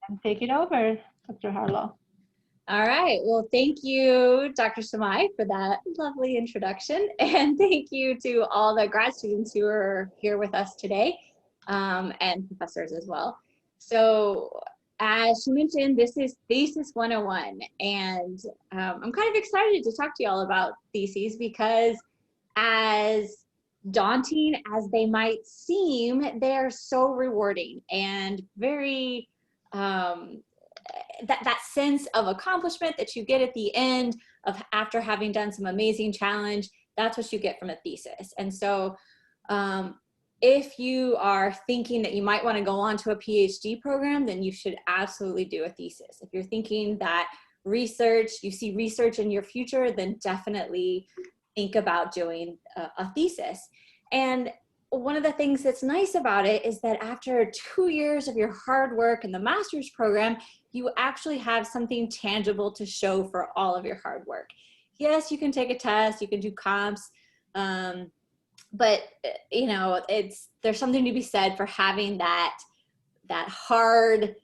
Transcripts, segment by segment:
And take it over, Dr. Harlow. All right. Well, thank you, Dr. Samai, for that lovely introduction. And thank you to all the grad students who are here with us today, and professors as well. So as she mentioned, this is Thesis 101. And I'm kind of excited to talk to you all about theses because as daunting as they might seem, they're so rewarding and very, that sense of accomplishment that you get at the end of after having done some amazing challenge, that's what you get from a thesis. And so if you are thinking that you might want to go on to a PhD program, then you should absolutely do a thesis. If you're thinking that you see research in your future, then definitely think about doing a thesis. And one of the things that's nice about it is that after 2 years of your hard work in the master's program, you actually have something tangible to show for all of your hard work. Yes, you can take a test, you can do comps, but you know, there's something to be said for having that hard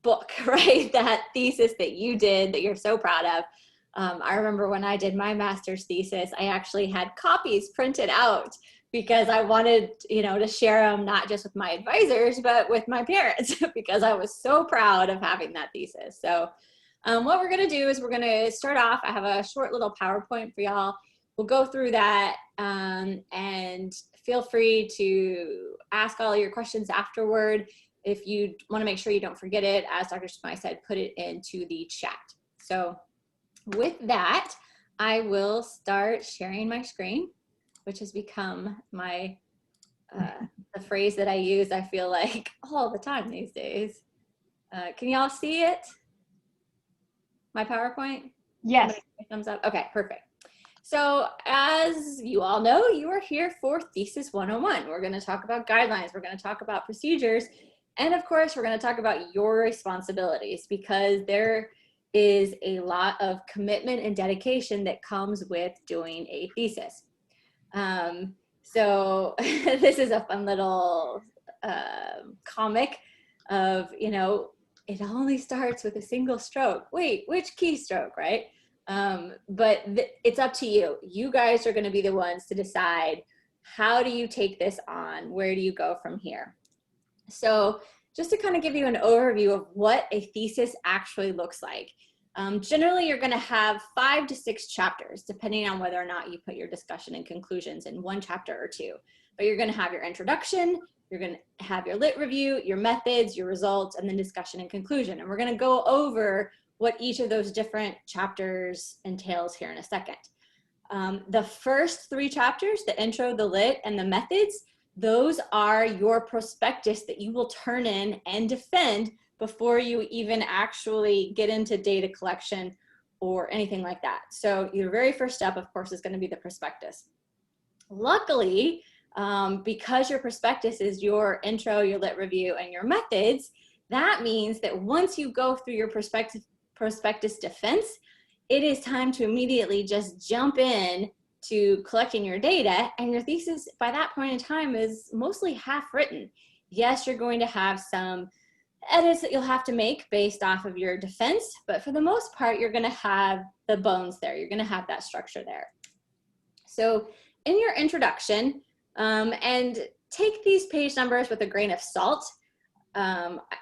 book, right? That thesis that you did that you're so proud of. I remember when I did my master's thesis, I actually had copies printed out because I wanted, you know, to share them not just with my advisors, but with my parents because I was so proud of having that thesis. So what we're going to do is we're going to start off. I have a short little PowerPoint for y'all. We'll go through that and feel free to ask all your questions afterward. If you want to make sure you don't forget it, as Dr. Smythe said, put it into the chat. So with that, I will start sharing my screen, which has become my the phrase that I use, I feel like, all the time these days. Can y'all see it? My PowerPoint? Yes. Thumbs up. Okay, perfect. So as you all know, you are here for Thesis 101. We're going to talk about guidelines. We're going to talk about procedures. And of course, we're going to talk about your responsibilities because there is a lot of commitment and dedication that comes with doing a thesis. So this is a fun little comic of, you know, it only starts with a single stroke. Wait, which keystroke, right? But it's up to you. You guys are going to be the ones to decide, how do you take this on? Where do you go from here? So just to kind of give you an overview of what a thesis actually looks like. Generally, you're going to have 5 to 6 chapters, depending on whether or not you put your discussion and conclusions in 1 chapter or 2. But you're going to have your introduction, you're going to have your lit review, your methods, your results, and then discussion and conclusion. And we're going to go over what each of those different chapters entails here in a second. The first 3 chapters, the intro, the lit, and the methods, those are your prospectus that you will turn in and defend before you even actually get into data collection or anything like that. So your very first step, of course, is going to be the prospectus. Luckily, because your prospectus is your intro, your lit review, and your methods, that means that once you go through your prospectus defense, it is time to immediately just jump in to collecting your data, and your thesis by that point in time is mostly half written. Yes, you're going to have some edits that you'll have to make based off of your defense, but for the most part, you're going to have the bones there. You're going to have that structure there. So in your introduction, and take these page numbers with a grain of salt.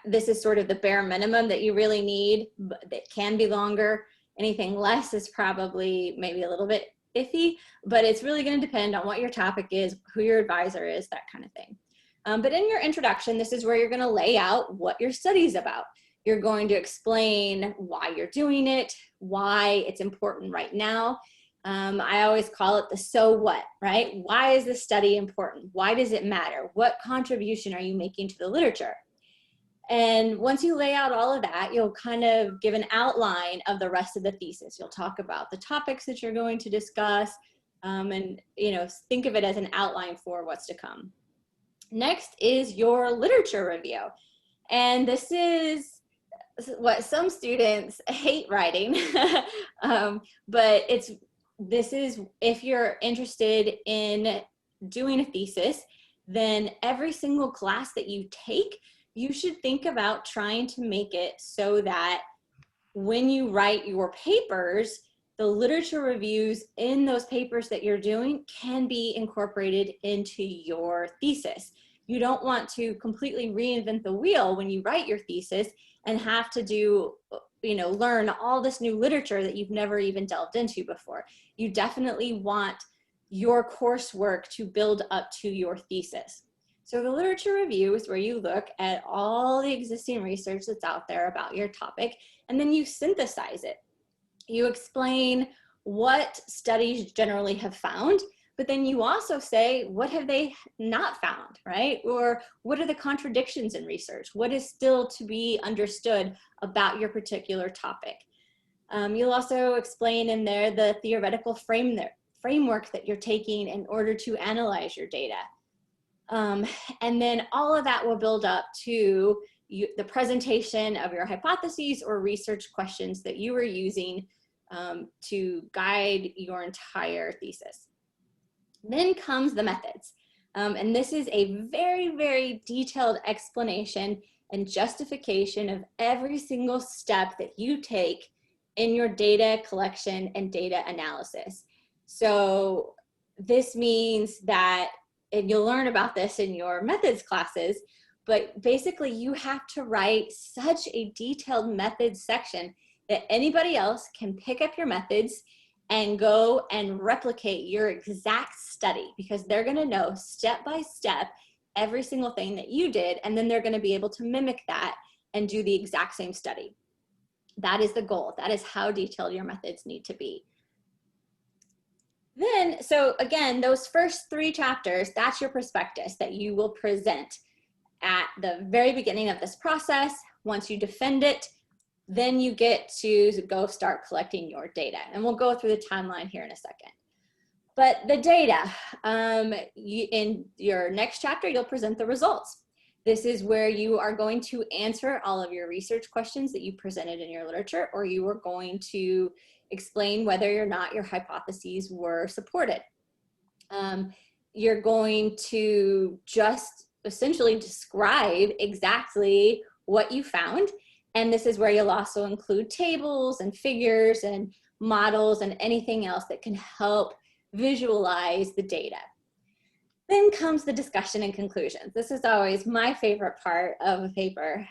This is sort of the bare minimum that you really need, but it can be longer. Anything less is probably maybe a little bit iffy, but it's really going to depend on what your topic is, who your advisor is, that kind of thing. But in your introduction, this is where you're going to lay out what your study is about. You're going to explain why you're doing it, why it's important right now. I always call it the so what, right? Why is this study important? Why does it matter? What contribution are you making to the literature? And once you lay out all of that, you'll kind of give an outline of the rest of the thesis. You'll talk about the topics that you're going to discuss, and think of it as an outline for what's to come. Next is your literature review. And this is what some students hate writing, but this is if you're interested in doing a thesis, then every single class that you take, you should think about trying to make it so that when you write your papers, the literature reviews in those papers that you're doing can be incorporated into your thesis. You don't want to completely reinvent the wheel when you write your thesis and have to do, learn all this new literature that you've never even delved into before. You definitely want your coursework to build up to your thesis. So the literature review is where you look at all the existing research that's out there about your topic, and then you synthesize it. You explain what studies generally have found, but then you also say, what have they not found, right? Or what are the contradictions in research? What is still to be understood about your particular topic? You'll also explain in there the theoretical framework that you're taking in order to analyze your data. And then all of that will build up to the presentation of your hypotheses or research questions that you are using to guide your entire thesis. Then comes the methods. And this is a very, very detailed explanation and justification of every single step that you take in your data collection and data analysis. So this means that, and you'll learn about this in your methods classes, but basically you have to write such a detailed methods section that anybody else can pick up your methods and go and replicate your exact study, because they're going to know step by step every single thing that you did, and then they're going to be able to mimic that and do the exact same study. That is the goal. That is how detailed your methods need to be. Then, so again, those first 3 chapters, that's your prospectus that you will present at the very beginning of this process. Once you defend it, then you get to go start collecting your data. And we'll go through the timeline here in a second. But the data, in your next chapter, you'll present the results. This is where you are going to answer all of your research questions that you presented in your literature, or you are going to explain whether or not your hypotheses were supported. You're going to just essentially describe exactly what you found. And this is where you'll also include tables and figures and models and anything else that can help visualize the data. Then comes the discussion and conclusions. This is always my favorite part of a paper,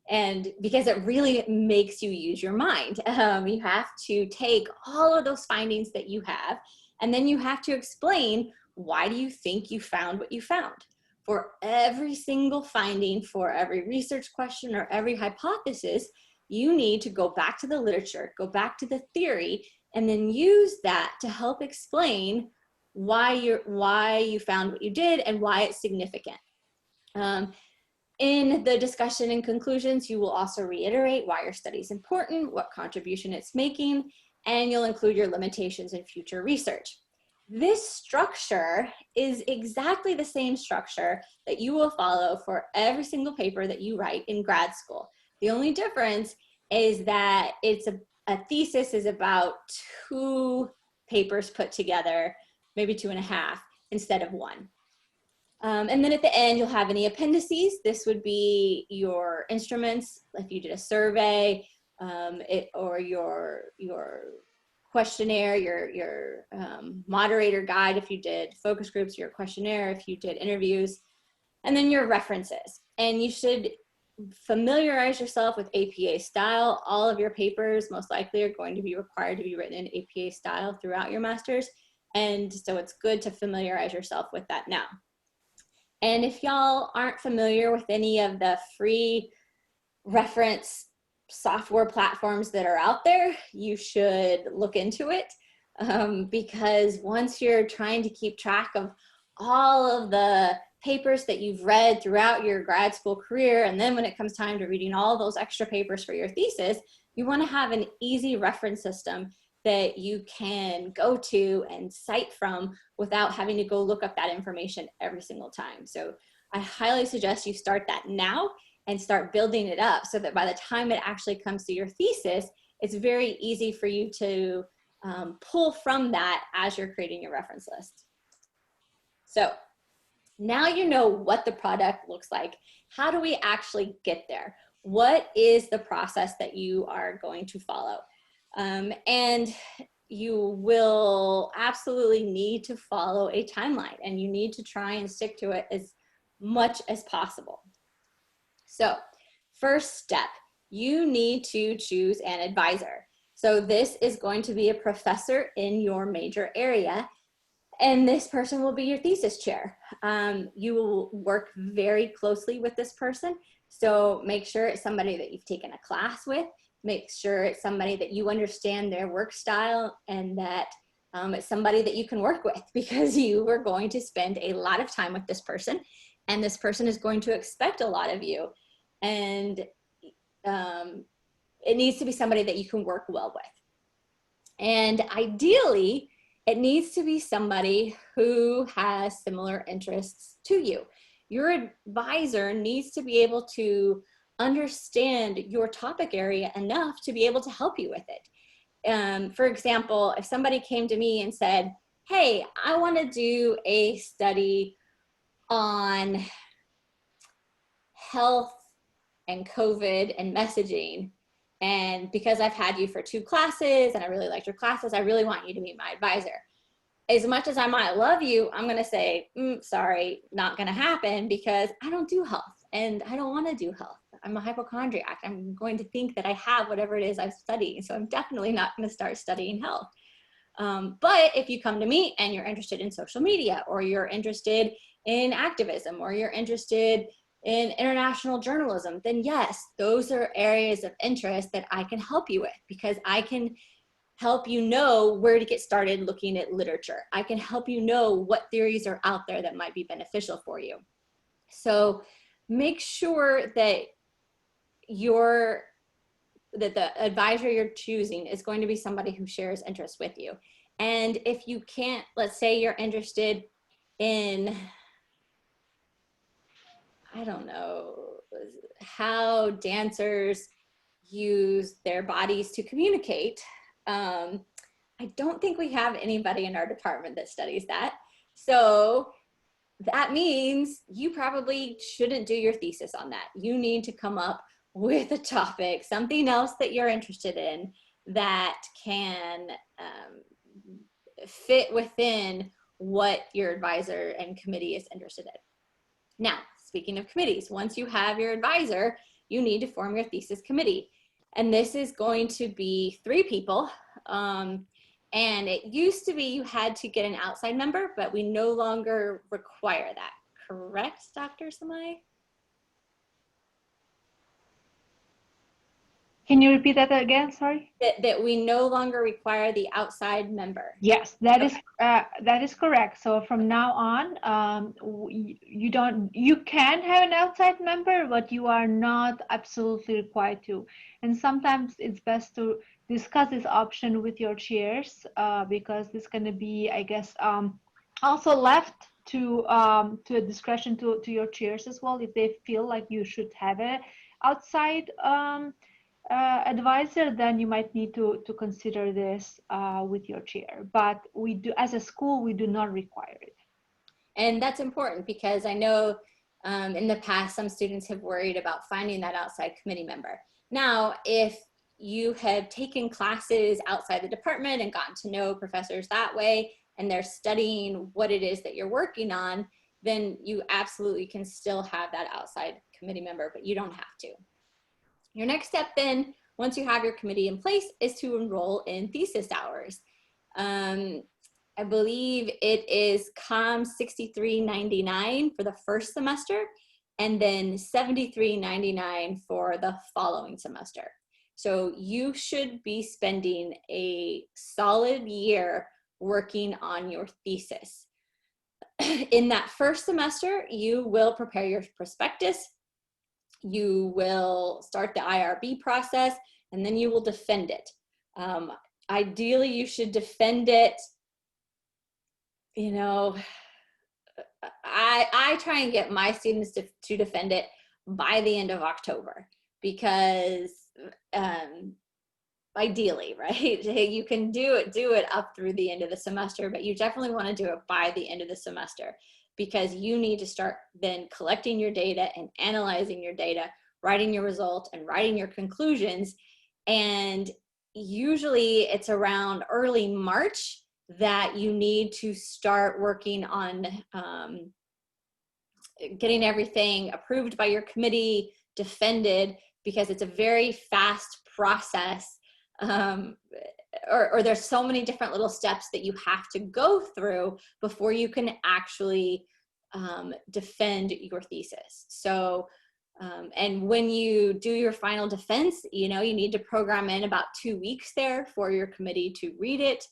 and because it really makes you use your mind. You have to take all of those findings that you have, and then you have to explain, why do you think you found what you found? For every single finding, for every research question or every hypothesis, you need to go back to the literature, go back to the theory, and then use that to help explain why you found what you did and why it's significant. In the discussion and conclusions, you will also reiterate why your study is important, what contribution it's making, and you'll include your limitations in future research. This structure is exactly the same structure that you will follow for every single paper that you write in grad school. The only difference is that a thesis is about 2 papers put together, maybe 2.5 instead of 1. And then at the end, you'll have any appendices. This would be your instruments, if you did a survey, or your questionnaire, your moderator guide, if you did focus groups, your questionnaire, if you did interviews, and then your references. And you should familiarize yourself with APA style. All of your papers most likely are going to be required to be written in APA style throughout your master's. And so it's good to familiarize yourself with that now. And if y'all aren't familiar with any of the free reference software platforms that are out there, you should look into it, because once you're trying to keep track of all of the papers that you've read throughout your grad school career, and then when it comes time to reading all those extra papers for your thesis, you want to have an easy reference system that you can go to and cite from without having to go look up that information every single time. So I highly suggest you start that now and start building it up so that by the time it actually comes to your thesis, it's very easy for you to pull from that as you're creating your reference list. So Now you know what the product looks like. How do we actually get there? What is the process that you are going to follow? And you will absolutely need to follow a timeline, and you need to try and stick to it as much as possible. So first step, you need to choose an advisor. So this is going to be a professor in your major area, and this person will be your thesis chair. You will work very closely with this person. So make sure it's somebody that you've taken a class with. Make sure it's somebody that you understand their work style, and that it's somebody that you can work with, because you are going to spend a lot of time with this person, and this person is going to expect a lot of you. And it needs to be somebody that you can work well with. And ideally, it needs to be somebody who has similar interests to you. Your advisor needs to be able to understand your topic area enough to be able to help you with it. For example, if somebody came to me and said, hey, I want to do a study on health and COVID and messaging, and because I've had you for 2 classes and I really liked your classes, I really want you to be my advisor. As much as I might love you, I'm going to say, sorry, not going to happen, because I don't do health and I don't want to do health. I'm a hypochondriac. I'm going to think that I have whatever it is I've studied. So I'm definitely not going to start studying health. But if you come to me and you're interested in social media, or you're interested in activism, or you're interested in international journalism, then yes, those are areas of interest that I can help you with, because I can help you know where to get started looking at literature. I can help you know what theories are out there that might be beneficial for you. So make sure that the advisor you're choosing is going to be somebody who shares interests with you. And if you can't, let's say you're interested in, I don't know, how dancers use their bodies to communicate. I don't think we have anybody in our department that studies that. So that means you probably shouldn't do your thesis on that. You need to come up with a topic, something else that you're interested in that can fit within what your advisor and committee is interested in. Now, speaking of committees, once you have your advisor, you need to form your thesis committee. And this is going to be 3 people. And it used to be you had to get an outside member, but we no longer require that. Correct, Dr. Samai? Can you repeat that again? Sorry. That we no longer require the outside member. Yes, that is correct. So from now on, you can have an outside member, but you are not absolutely required to. And sometimes it's best to discuss this option with your chairs, because this is going to be, I guess, also left to a discretion to your chairs as well. If they feel like you should have a outside advisor, then you might need to consider this with your chair. But we do, as a school, we do not require it. And that's important, because I know in the past, some students have worried about finding that outside committee member. Now, if you have taken classes outside the department and gotten to know professors that way, and they're studying what it is that you're working on, then you absolutely can still have that outside committee member, but you don't have to. Your next step then, once you have your committee in place, is to enroll in thesis hours. I believe it is COMM $63.99 for the first semester, and then $73.99 for the following semester. So you should be spending a solid year working on your thesis. In that first semester, you will prepare your prospectus, you will start the IRB process, and then you will defend it. Ideally, you should defend it, you know, I try and get my students to defend it by the end of October, because ideally, right? You can do it up through the end of the semester, but you definitely want to do it by the end of the semester. because you need to start then collecting your data and analyzing your data, writing your results and writing your conclusions. And usually it's around early March that you need to start working on getting everything approved by your committee, defended, because it's a very fast process. Or there's so many different little steps that you have to go through before you can actually defend your thesis. So, and when you do your final defense, you know, you need to program in about 2 weeks there for your committee to read it.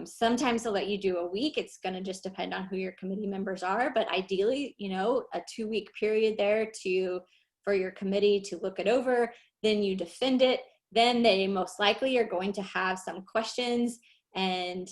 Sometimes they'll let you do a week. It's going to just depend on who your committee members are, but ideally, you know, a 2-week period there for your committee to look it over. Then you defend it. Then they most likely are going to have some questions and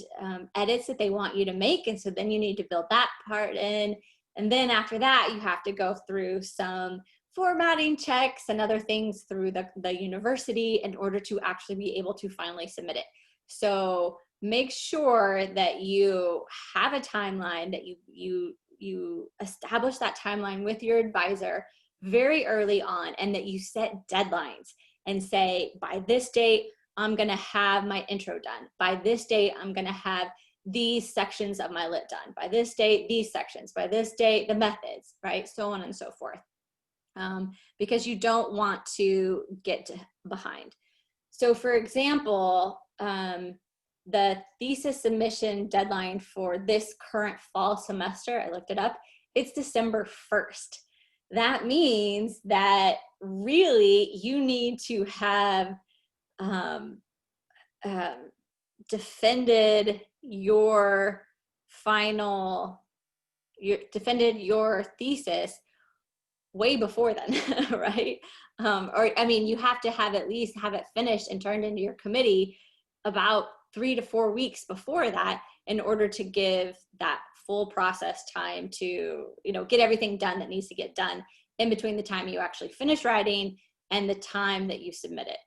edits that they want you to make. And so then you need to build that part in. And then after that, you have to go through some formatting checks and other things through the university in order to actually be able to finally submit it. So make sure that you have a timeline, that you establish that timeline with your advisor very early on, and that you set deadlines and say, by this date, I'm going to have my intro done. By this date, I'm going to have these sections of my lit done. By this date, these sections. By this date, the methods, right? So on and so forth. Because you don't want to get behind. So for example, the thesis submission deadline for this current fall semester, I looked it up, it's December 1st. That means that really you need to have defended your thesis way before then, right? Or I mean, you have to have at least have it finished and turned into your committee about 3 to 4 weeks before that, in order to give that full process time to, you know, get everything done that needs to get done in between the time you actually finish writing and the time that you submit it.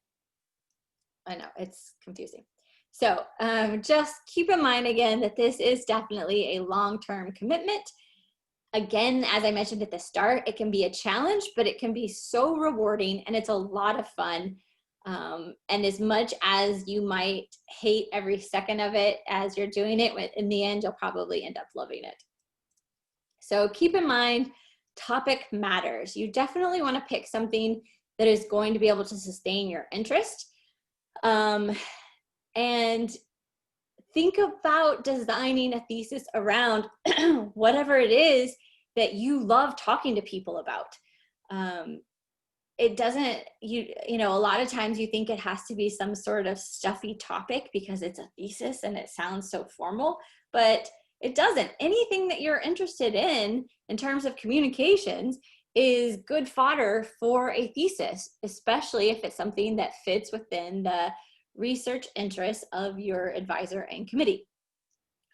I know it's confusing. So just keep in mind again that this is definitely a long-term commitment. Again, as I mentioned at the start, it can be a challenge, but it can be so rewarding and it's a lot of fun. And as much as you might hate every second of it as you're doing it, in the end, you'll probably end up loving it. So keep in mind, topic matters. You definitely want to pick something that is going to be able to sustain your interest. And think about designing a thesis around whatever it is that you love talking to people about. It doesn't, you know, a lot of times you think it has to be some sort of stuffy topic because it's a thesis and it sounds so formal, but it doesn't. Anything that you're interested in terms of communications is good fodder for a thesis, especially if it's something that fits within the research interests of your advisor and committee.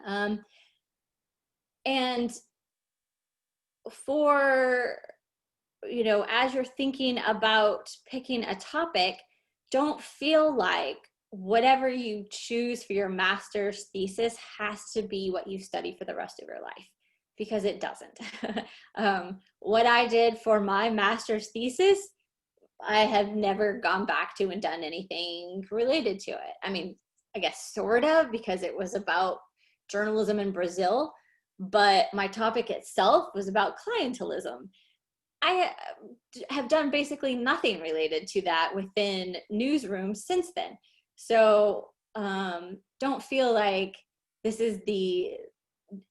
And for, you know, as you're thinking about picking a topic, don't feel like whatever you choose for your master's thesis has to be what you study for the rest of your life, because it doesn't. What I did for my master's thesis, I have never gone back to and done anything related to it. I mean, I guess sort of, because it was about journalism in Brazil, but my topic itself was about clientelism. I have done basically nothing related to that within newsrooms since then. So don't feel like this is the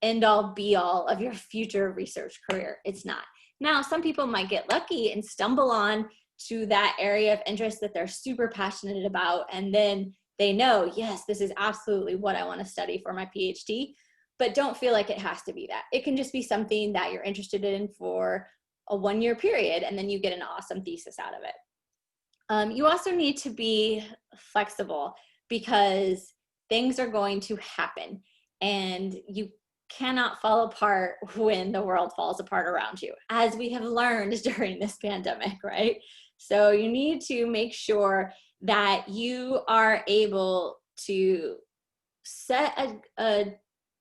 end all be all of your future research career. It's not. Now, some people might get lucky and stumble on to that area of interest that they're super passionate about, and then they know, yes, this is absolutely what I want to study for my PhD. But don't feel like it has to be that. It can just be something that you're interested in for a 1-year period, and then you get an awesome thesis out of it. You also need to be flexible, because things are going to happen and you cannot fall apart when the world falls apart around you, as we have learned during this pandemic, right? So you need to make sure that you are able to set a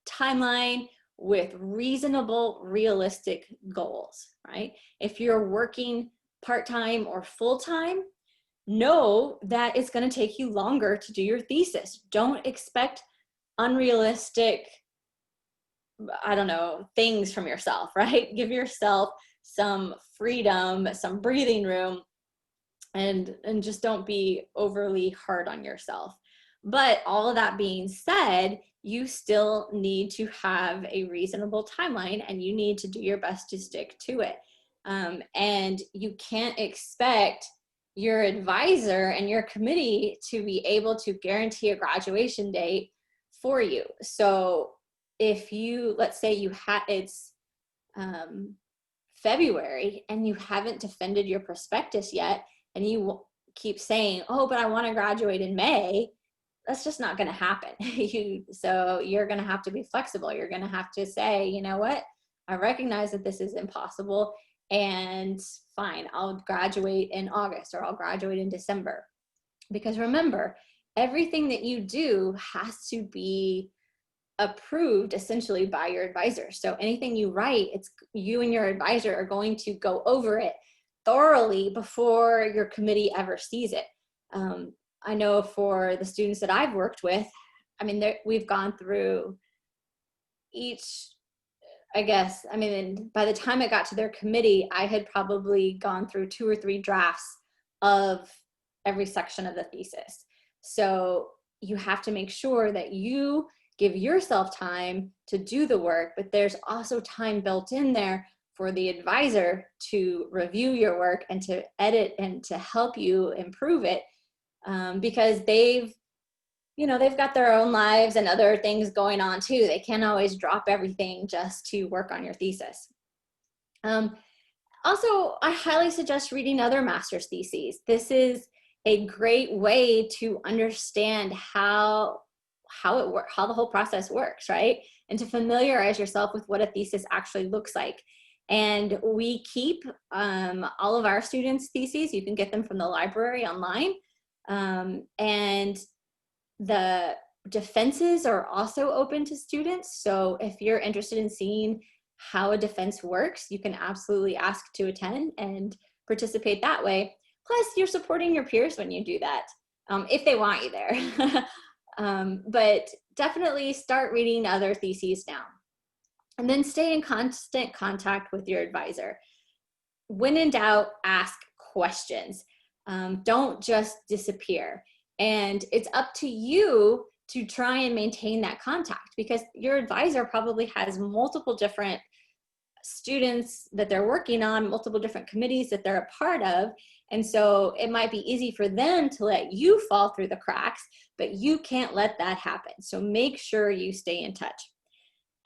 timeline with reasonable, realistic goals, right? If you're working part-time or full-time, know that it's going to take you longer to do your thesis. Don't expect unrealistic, I don't know, things from yourself, right? Give yourself some freedom, some breathing room, and just don't be overly hard on yourself. But all of that being said, you still need to have a reasonable timeline, and you need to do your best to stick to it. And you can't expect your advisor and your committee to be able to guarantee a graduation date for you. So if you, let's say it's February and you haven't defended your prospectus yet, and you keep saying, oh, but I want to graduate in May, that's just not going to happen. So you're going to have to be flexible. You're going to have to say, you know what, I recognize that this is impossible, and fine, I'll graduate in August, or I'll graduate in December. Because remember, everything that you do has to be approved essentially by your advisor. So anything you write, it's you and your advisor are going to go over it thoroughly before your committee ever sees it. I know for the students that I've worked with, I mean, we've gone through each, I guess, I mean, by the time it got to their committee, I had probably gone through 2 or 3 drafts of every section of the thesis. So you have to make sure that you give yourself time to do the work, but there's also time built in there for the advisor to review your work and to edit and to help you improve it, because they've got their own lives and other things going on too. They can't always drop everything just to work on your thesis. Also, I highly suggest reading other master's theses. This is a great way to understand how the whole process works, right? And to familiarize yourself with what a thesis actually looks like. And we keep all of our students' theses. You can get them from the library online. And the defenses are also open to students. So if you're interested in seeing how a defense works, you can absolutely ask to attend and participate that way. Plus, you're supporting your peers when you do that, if they want you there. But definitely start reading other theses now. And then stay in constant contact with your advisor. When in doubt, ask questions. Don't just disappear. And it's up to you to try and maintain that contact, because your advisor probably has multiple different students that they're working on, multiple different committees that they're a part of. And so it might be easy for them to let you fall through the cracks, but you can't let that happen. So make sure you stay in touch.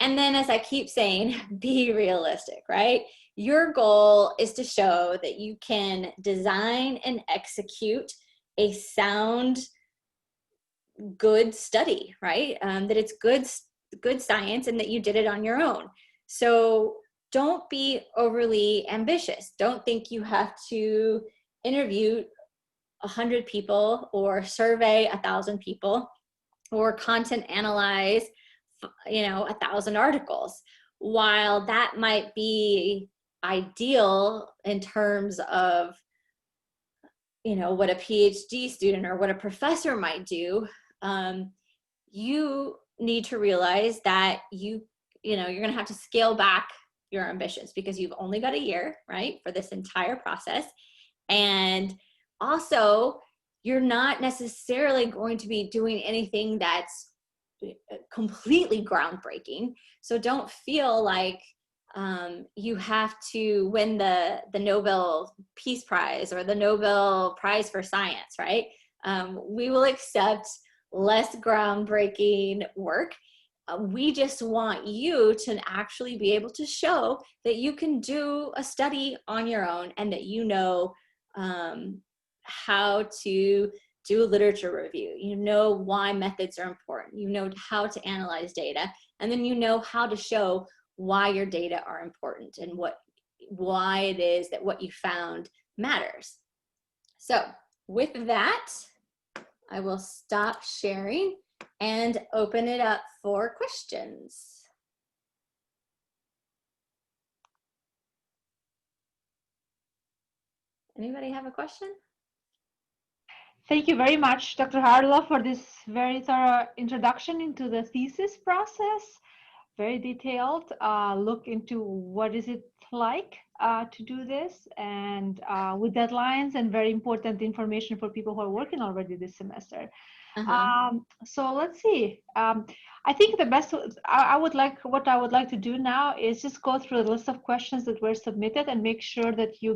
And then, as I keep saying, be realistic, right? Your goal is to show that you can design and execute a sound, good study, right? That it's good science and that you did it on your own. So don't be overly ambitious. Don't think you have to interview 100 people or survey 1,000 people or content analyze 1,000 articles. While that might be ideal in terms of what a PhD student or what a professor might do, you need to realize that you're going to have to scale back your ambitions, because you've only got a year, right, for this entire process. And also, you're not necessarily going to be doing anything that's completely groundbreaking. So don't feel like you have to win the Nobel Peace Prize or the Nobel Prize for Science, right? We will accept less groundbreaking work. We just want you to actually be able to show that you can do a study on your own, and that you know how to do a literature review. You know why methods are important. You know how to analyze data, and then you know how to show why your data are important and why it is that what you found matters. So with that, I will stop sharing and open it up for questions. Anybody have a question? Thank you very much, Dr. Harlow, for this very thorough introduction into the thesis process. Very detailed look into what is it like to do this, and with deadlines and very important information for people who are working already this semester. So let's see. I think the best I would like to do now is just go through the list of questions that were submitted and make sure that you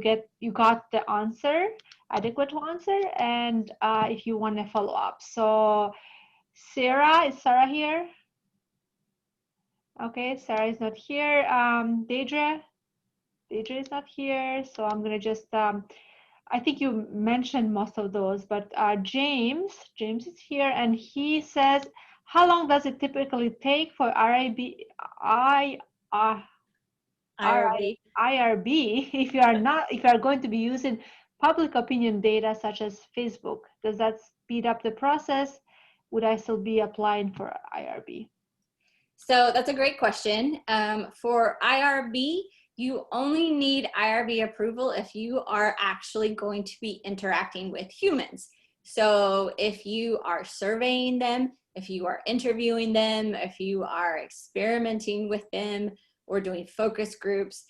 got the answer, adequate answer, and if you want to follow up. So is Sarah here? Okay, Sarah is not here. Deidre is not here. So I'm gonna just I think you mentioned most of those, but James is here, and he says, how long does it typically take for IRB if you are going to be using public opinion data such as Facebook? Does that speed up the process? Would I still be applying for IRB? So that's a great question. For IRB, you only need IRB approval if you are actually going to be interacting with humans. So if you are surveying them, if you are interviewing them, if you are experimenting with them or doing focus groups,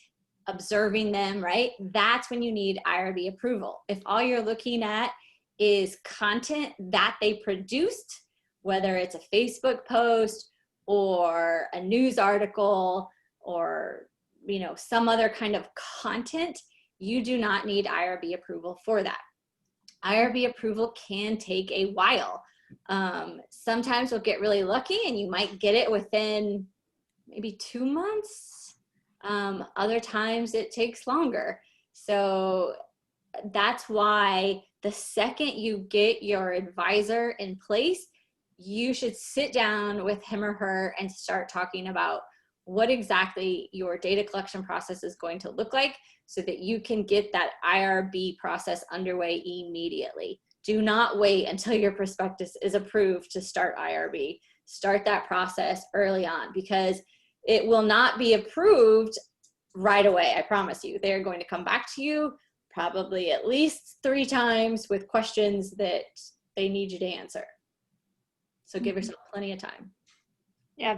observing them, right? That's when you need IRB approval. If all you're looking at is content that they produced, whether it's a Facebook post or a news article or some other kind of content, you do not need IRB approval for that. IRB approval can take a while. Sometimes you'll get really lucky and you might get it within maybe 2 months. Other times it takes longer. So that's why the second you get your advisor in place, you should sit down with him or her and start talking about what exactly your data collection process is going to look like so that you can get that IRB process underway immediately. Do not wait until your prospectus is approved to start IRB. Start that process early on, because it will not be approved right away, I promise you. They're going to come back to you probably at least 3 times with questions that they need you to answer. So give yourself plenty of time. Yeah,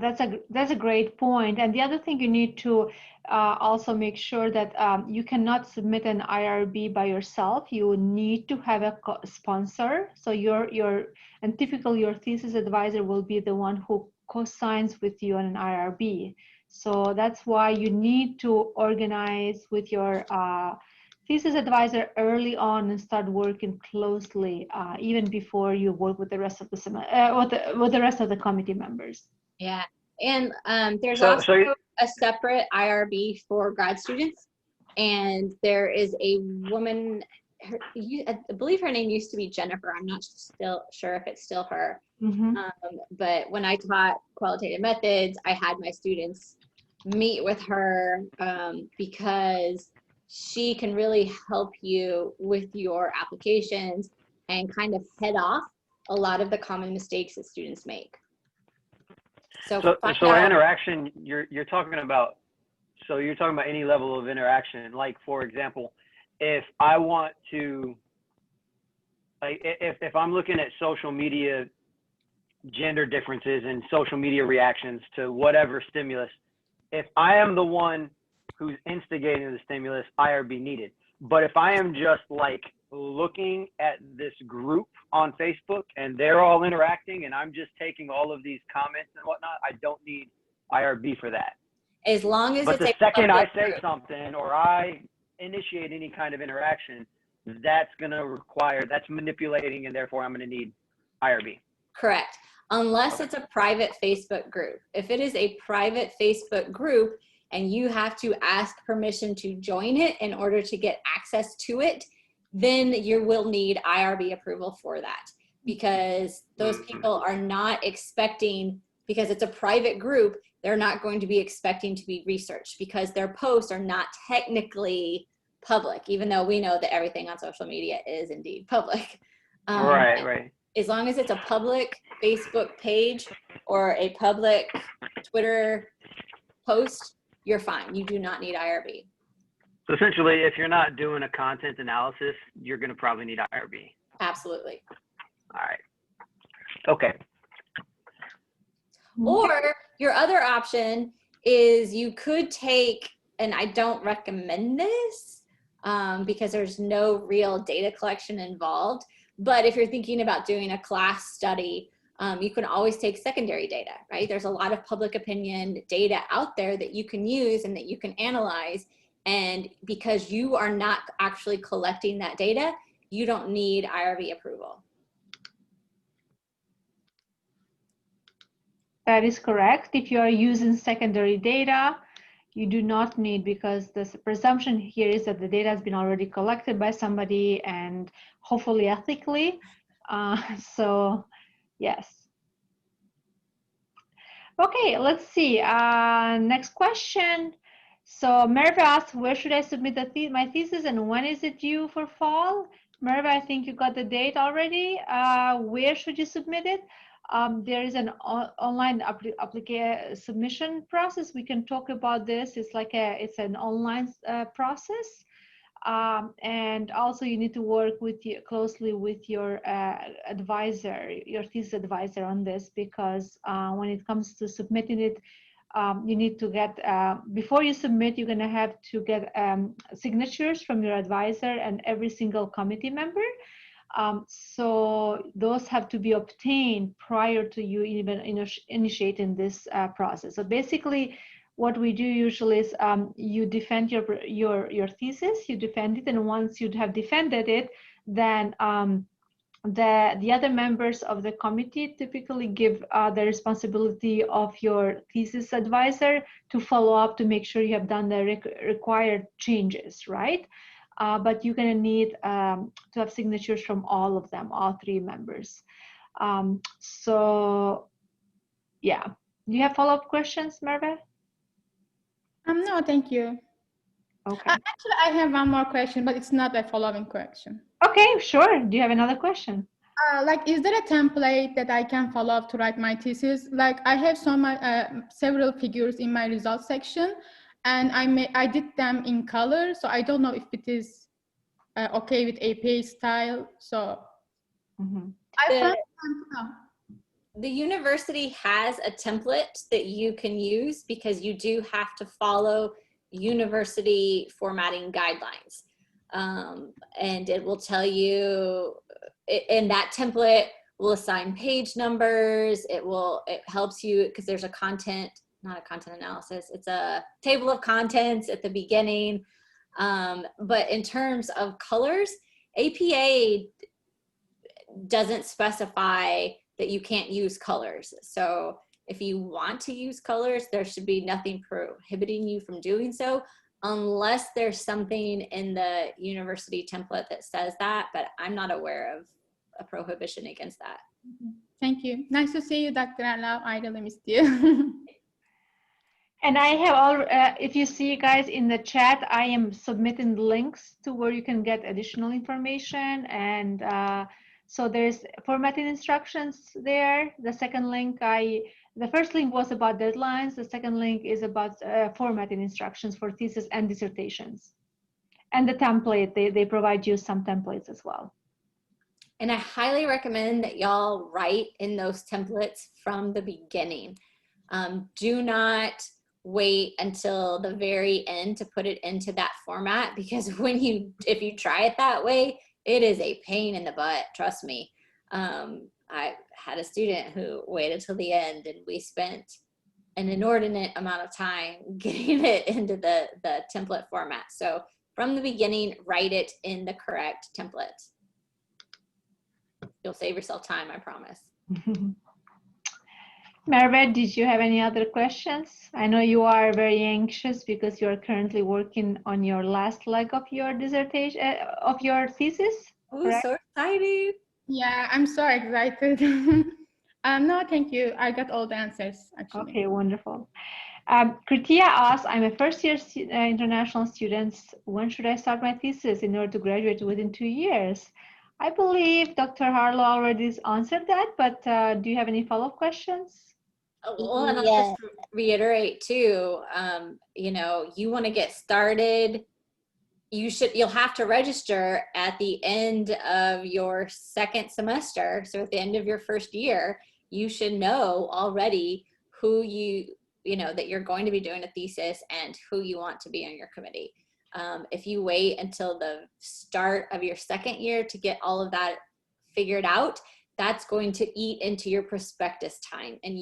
that's a great point. And the other thing you need to also make sure that you cannot submit an IRB by yourself. You need to have a sponsor. So and typically your thesis advisor will be the one who co-signs with you on an IRB. So that's why you need to organize with your thesis advisor early on and start working closely even before you work with the rest of the with the rest of the committee members. Yeah, and there's also a separate IRB for grad students, and there is a woman, I believe her name used to be Jennifer. I'm not still sure if it's still her. But when I taught qualitative methods, I had my students meet with her because she can really help you with your applications and kind of head off a lot of the common mistakes that students make. So interaction, you're talking about, so you're talking about any level of interaction. Like, for example, if I want to, like, if I'm looking at social media gender differences and social media reactions to whatever stimulus, if I am the one who's instigating the stimulus, IRB needed. But if I am just like looking at this group on Facebook and they're all interacting and I'm just taking all of these comments and whatnot, I don't need IRB for that. As long as but the second I say something or I initiate any kind of interaction, that's going to require, that's manipulating, and therefore I'm going to need IRB. Correct. Unless it's a private Facebook group. If it is a private Facebook group and you have to ask permission to join it in order to get access to it, then you will need IRB approval for that, because those people are not expecting, because it's a private group, they're not going to be expecting to be researched because their posts are not technically public, even though we know that everything on social media is indeed public. Right. As long as it's a public Facebook page or a public Twitter post, you're fine. You do not need IRB. So essentially, if you're not doing a content analysis, you're going to probably need IRB. Absolutely. All right. Okay. Or your other option is you could take, and I don't recommend this because there's no real data collection involved, but if you're thinking about doing a class study, you can always take secondary data, right? There's a lot of public opinion data out there that you can use and that you can analyze. And because you are not actually collecting that data, you don't need IRB approval. That is correct. If you are using secondary data, you do not need, because the presumption here is that the data has been already collected by somebody and hopefully ethically. So yes. Okay, let's see. Next question. So Merve asked, where should I submit my thesis and when is it due for fall? Merve, I think you got the date already. Where should you submit it? There is an online application submission process. We can talk about this. It's an online process. And also you need to work closely with your advisor, your thesis advisor on this, because when it comes to submitting it, you need to get, before you submit, you're going to have to get signatures from your advisor and every single committee member. So those have to be obtained prior to you even initiating this process. So basically, what we do usually is you defend your thesis, you defend it, and once you have defended it, then the other members of the committee typically give the responsibility of your thesis advisor to follow up to make sure you have done the required changes, right? But you're going to need to have signatures from all of them, all three members. So yeah, do you have follow-up questions, Merve? No, thank you. Okay. Actually, I have one more question, but it's not a following question. Okay, sure. Do you have another question? Like, is there a template that I can follow up to write my thesis? Like, I have several figures in my results section, and I did them in color, so I don't know if it is okay with APA style. So The university has a template that you can use because you do have to follow university formatting guidelines. And it will tell you, and that template will assign page numbers. It helps you because there's a not a content analysis, it's a table of contents at the beginning. But in terms of colors, APA doesn't specify that you can't use colors. So if you want to use colors, there should be nothing prohibiting you from doing so, unless there's something in the university template that says that, but I'm not aware of a prohibition against that. Thank you. Nice to see you, Dr. Harlow. I really missed you. And I have if you see, guys, in the chat, I am submitting links to where you can get additional information. And so there's formatting instructions there. The second link, the first link was about deadlines. The second link is about formatting instructions for thesis and dissertations. And the template, they provide you some templates as well. And I highly recommend that y'all write in those templates from the beginning. Do not wait until the very end to put it into that format, because if you try it that way, it is a pain in the butt, trust me. I had a student who waited till the end, and we spent an inordinate amount of time getting it into the template format. So from the beginning, write it in the correct template. You'll save yourself time, I promise. Merve, did you have any other questions? I know you are very anxious because you are currently working on your last leg of your dissertation, of your thesis. Oh, so excited. Yeah, I'm so excited. No, thank you. I got all the answers, actually. Okay, wonderful. Kritia asked, I'm a first-year international student. When should I start my thesis in order to graduate within 2 years? I believe Dr. Harlow already answered that, but do you have any follow-up questions? Well, and I'll just reiterate too, you know, you want to get started you'll have to register at the end of your second semester. So at the end of your first year, you should know already who you know, that you're going to be doing a thesis and who you want to be on your committee. If you wait until the start of your second year to get all of that figured out, that's going to eat into your prospectus time. And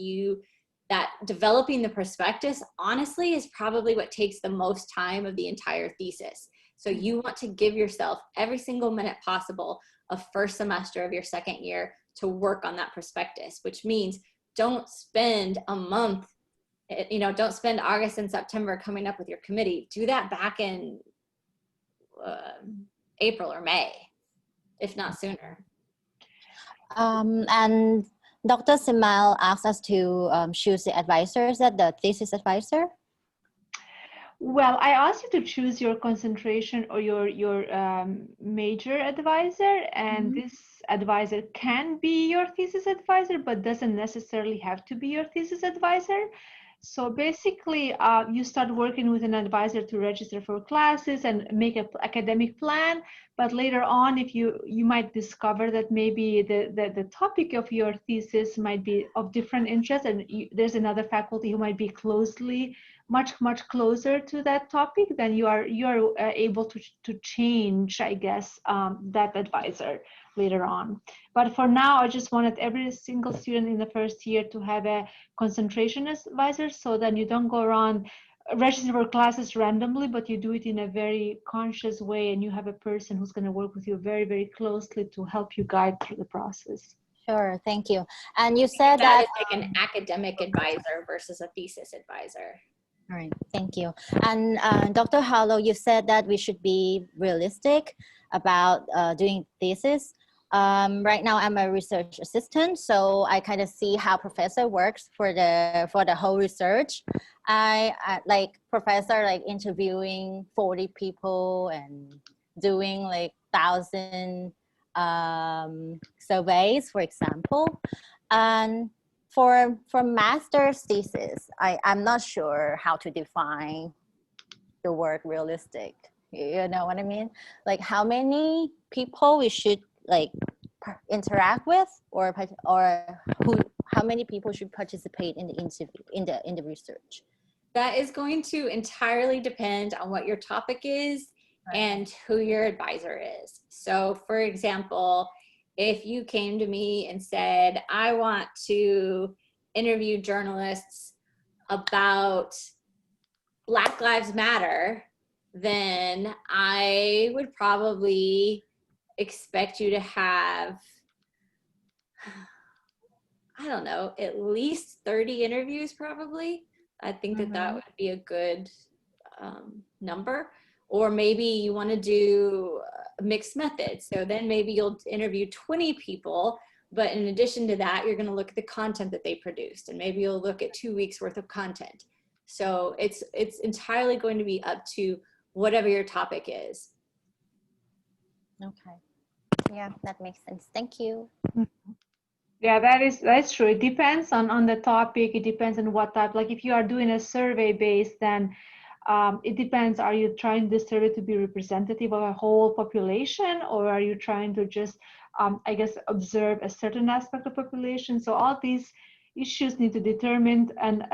that developing the prospectus, honestly, is probably what takes the most time of the entire thesis. So you want to give yourself every single minute possible of first semester of your second year to work on that prospectus, which means don't spend a month, you know, don't spend August and September coming up with your committee. Do that back in April or May, if not sooner. And Dr. Simal asked us to choose the advisor. Is that the thesis advisor? Well, I asked you to choose your concentration or your major advisor, and this advisor can be your thesis advisor, but doesn't necessarily have to be your thesis advisor. So basically, you start working with an advisor to register for classes and make an academic plan. But later on, if you might discover that maybe the topic of your thesis might be of different interest, and there's another faculty who might be much closer to that topic, then you're able to change, I guess, that advisor later on. But for now, I just wanted every single student in the first year to have a concentration advisor, so that you don't go around register for classes randomly, but you do it in a very conscious way, and you have a person who's going to work with you very closely to help you guide through the process. Sure, thank you. And you said that that is like an academic advisor versus a thesis advisor. All right, thank you. And Dr. Harlow, you said that we should be realistic about doing thesis. Right now, I'm a research assistant, so I kind of see how professor works for the whole research. I like professor like interviewing 40 people and doing like 1,000 surveys, for example. And for master's thesis, I'm not sure how to define the word realistic. You know what I mean? Like how many people we should like interact with, or how many people should participate in the interview, in the research? That is going to entirely depend on what your topic is and who your advisor is. So for example, if you came to me and said, I want to interview journalists about Black Lives Matter, then I would probably expect you to have, I don't know, at least 30 interviews probably. I think that would be a good number. Or maybe you want to do mixed methods. So then maybe you'll interview 20 people, but in addition to that, you're going to look at the content that they produced, and maybe you'll look at 2 weeks worth of content. So it's entirely going to be up to whatever your topic is. Okay. Yeah, that makes sense. Thank you. Yeah, that's true. It depends on the topic. It depends on what type. Like if you are doing a survey based, then it depends. Are you trying this survey to be representative of a whole population, or are you trying to just, I guess, observe a certain aspect of population? So all these issues need to determine. And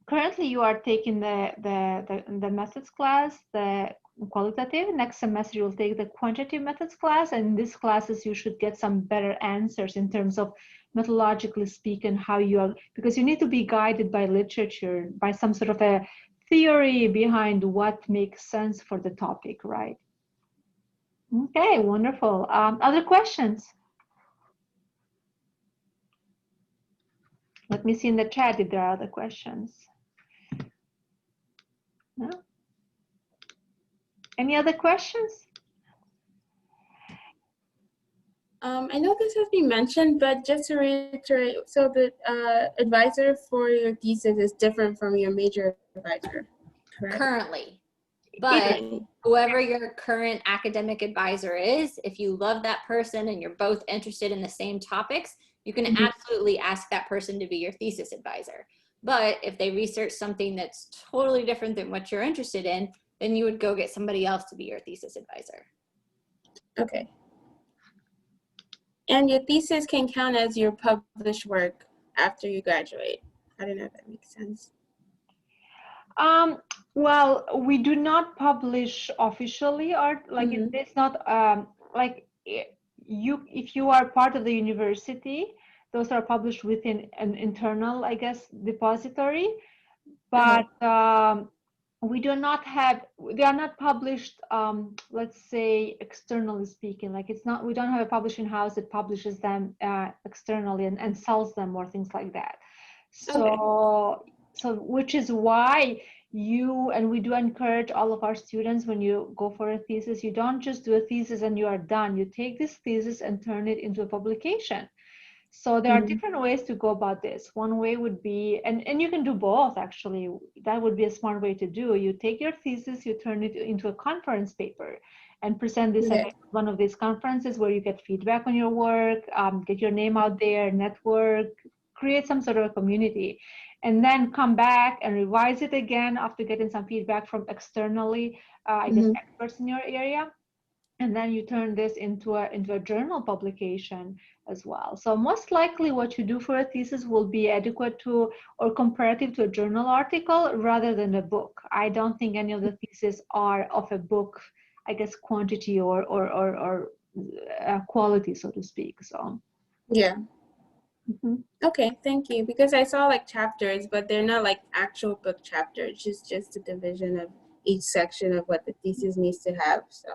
currently, you are taking the methods class, the qualitative. Next semester, you'll take the quantitative methods class, and in these classes, you should get some better answers in terms of methodologically speaking, how you are, because you need to be guided by literature, by some sort of a theory behind what makes sense for the topic, right? Okay, wonderful. Other questions? Let me see in the chat if there are other questions. No? Any other questions? I know this has been mentioned, but just to reiterate, so the advisor for your thesis is different from your major advisor, correct? Currently. But whoever your current academic advisor is, if you love that person and you're both interested in the same topics, you can absolutely ask that person to be your thesis advisor. But if they research something that's totally different than what you're interested in, then you would go get somebody else to be your thesis advisor. Okay. And your thesis can count as your published work after you graduate. I don't know if that makes sense. Well, we do not publish officially, or like it's not like if you are part of the university, those are published within an internal, I guess, depository. But we do not have, they are not published, let's say, externally speaking. Like it's not, we don't have a publishing house that publishes them externally and sells them or things like that. So, so which is why we do encourage all of our students, when you go for a thesis, you don't just do a thesis and you are done. You take this thesis and turn it into a publication. So there are different ways to go about this. One way would be, and you can do both actually, that would be a smart way to do. You take your thesis, you turn it into a conference paper and present this at one of these conferences where you get feedback on your work, get your name out there, network, create some sort of a community, and then come back and revise it again after getting some feedback from externally, I guess, experts in your area. And then you turn this into a journal publication as well. So most likely what you do for a thesis will be adequate to or comparative to a journal article rather than a book. I don't think any of the theses are of a book, I guess, quantity or quality, so to speak. So yeah. Okay, thank you. Because I saw like chapters, but they're not like actual book chapters, just a division of each section of what the thesis needs to have. So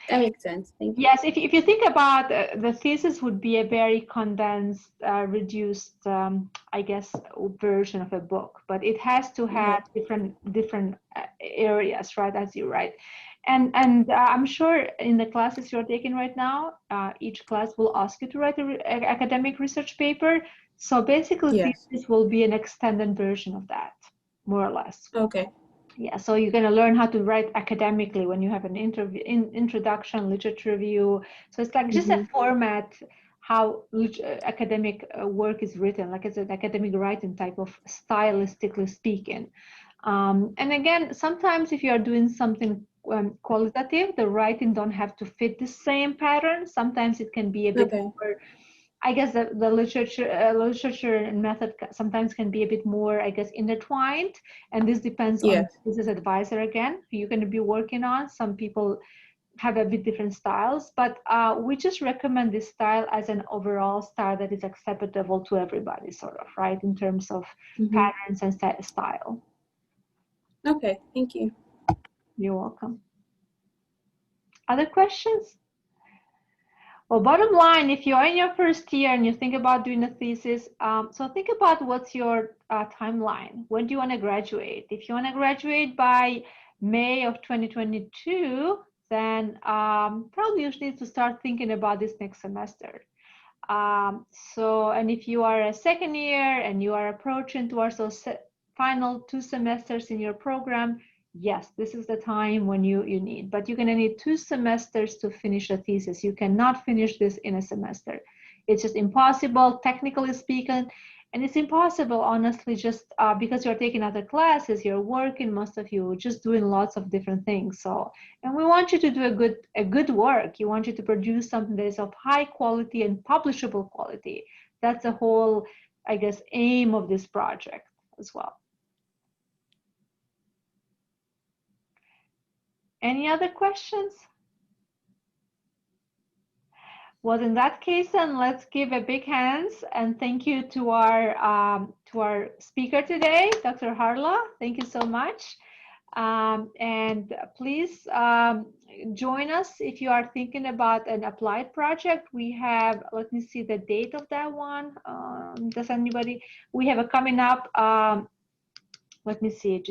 that makes sense. Thank you. Yes, if you think about the thesis would be a very condensed, reduced, I guess, version of a book, but it has to have different areas, right? As you write, and I'm sure in the classes you're taking right now, each class will ask you to write an academic research paper. So basically, thesis will be an extended version of that, more or less. Okay. Yeah, so you're going to learn how to write academically when you have an introduction, literature review. So it's like just a format, how academic work is written, like it's an academic writing type of stylistically speaking. And again, sometimes if you are doing something qualitative, the writing don't have to fit the same pattern. Sometimes it can be a bit more, I guess the literature and method sometimes can be a bit more, I guess, intertwined. And this depends on this advisor again, who you're going to be working on. Some people have a bit different styles, but we just recommend this style as an overall style that is acceptable to everybody, sort of, right, in terms of patterns and style. Okay, thank you. You're welcome. Other questions? Well, bottom line, if you're in your first year and you think about doing a thesis, so think about what's your timeline. When do you want to graduate? If you want to graduate by May of 2022, then probably you need to start thinking about this next semester. And if you are a second year and you are approaching towards those final 2 semesters in your program, yes, this is the time when you need, but you're going to need 2 semesters to finish a thesis. You cannot finish this in a semester. It's just impossible, technically speaking, and it's impossible, honestly, just because you're taking other classes, you're working, most of you just doing lots of different things. So, and we want you to do a good work. You want you to produce something that is of high quality and publishable quality. That's the whole, I guess, aim of this project as well. Any other questions? Well, in that case, then let's give a big hands and thank you to our speaker today, Dr. Harlow. Thank you so much. And please join us if you are thinking about an applied project. We have, let me see the date of that one. Does anybody? We have a coming up. Let me see.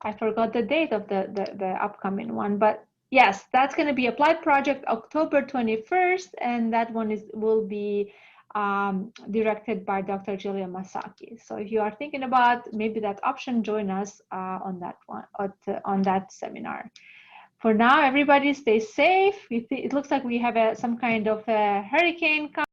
I forgot the date of the upcoming one, but yes, that's going to be applied project October 21st, and that one will be directed by Dr. Julia Masaki. So if you are thinking about maybe that option, join us on that one, on that seminar. For now, everybody stay safe. It looks like we have some kind of a hurricane coming.